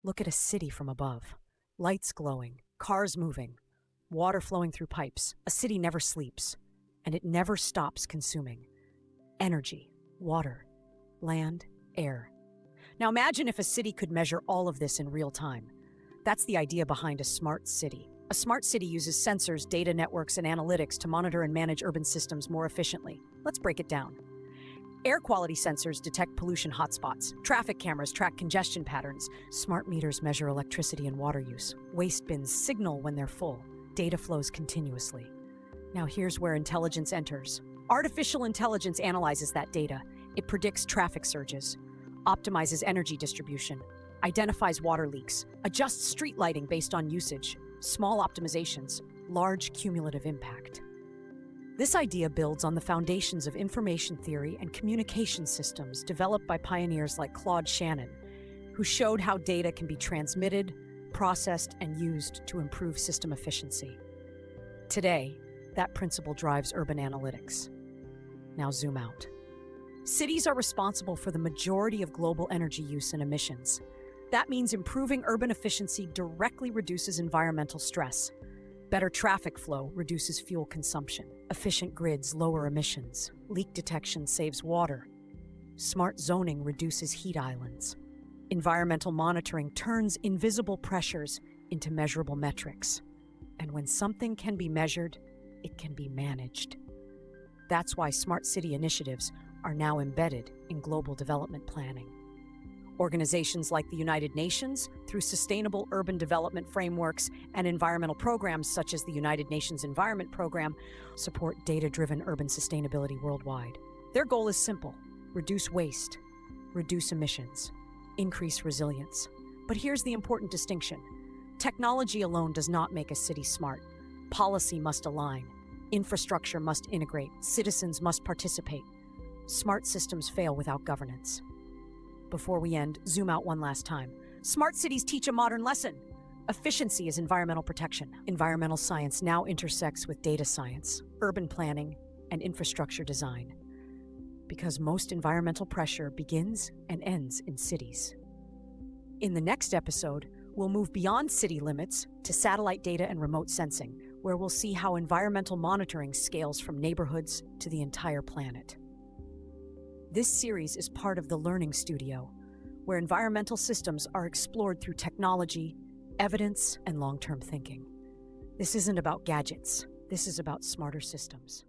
Look at a city from above. Lights glowing, cars moving, water flowing through pipes. A city never sleeps, and it never stops consuming. Energy, water, land, air. Now imagine if a city could measure all of this in real time. That's the idea behind a smart city. A smart city uses sensors, data networks, and analytics to monitor and manage urban systems more efficiently. Let's break it down. Air quality sensors detect pollution hotspots. Traffic cameras track congestion patterns. Smart meters measure electricity and water use. Waste bins signal when they're full. Data flows continuously. Now here's where intelligence enters. Artificial intelligence analyzes that data. It predicts traffic surges, optimizes energy distribution, identifies water leaks, adjusts street lighting based on usage. Small optimizations, large cumulative impact. This idea builds on the foundations of information theory and communication systems developed by pioneers like Claude Shannon, who showed how data can be transmitted, processed, and used to improve system efficiency. Today, that principle drives urban analytics. Now zoom out. Cities are responsible for the majority of global energy use and emissions. That means improving urban efficiency directly reduces environmental stress. Better traffic flow reduces fuel consumption. Efficient grids lower emissions. Leak detection saves water. Smart zoning reduces heat islands. Environmental monitoring turns invisible pressures into measurable metrics. And when something can be measured, it can be managed. That's why smart city initiatives are now embedded in global development planning. Organizations like the United Nations, through sustainable urban development frameworks and environmental programs such as the United Nations Environment Program, support data-driven urban sustainability worldwide. Their goal is simple: reduce waste, reduce emissions, increase resilience. But here's the important distinction. Technology alone does not make a city smart. Policy must align. Infrastructure must integrate. Citizens must participate. Smart systems fail without governance. Before we end, zoom out one last time. Smart cities teach a modern lesson. Efficiency is environmental protection. Environmental science now intersects with data science, urban planning, and infrastructure design. Because most environmental pressure begins and ends in cities. In the next episode, we'll move beyond city limits to satellite data and remote sensing, where we'll see how environmental monitoring scales from neighborhoods to the entire planet. This series is part of the Learning Studio, where environmental systems are explored through technology, evidence, and long-term thinking. This isn't about gadgets. This is about smarter systems.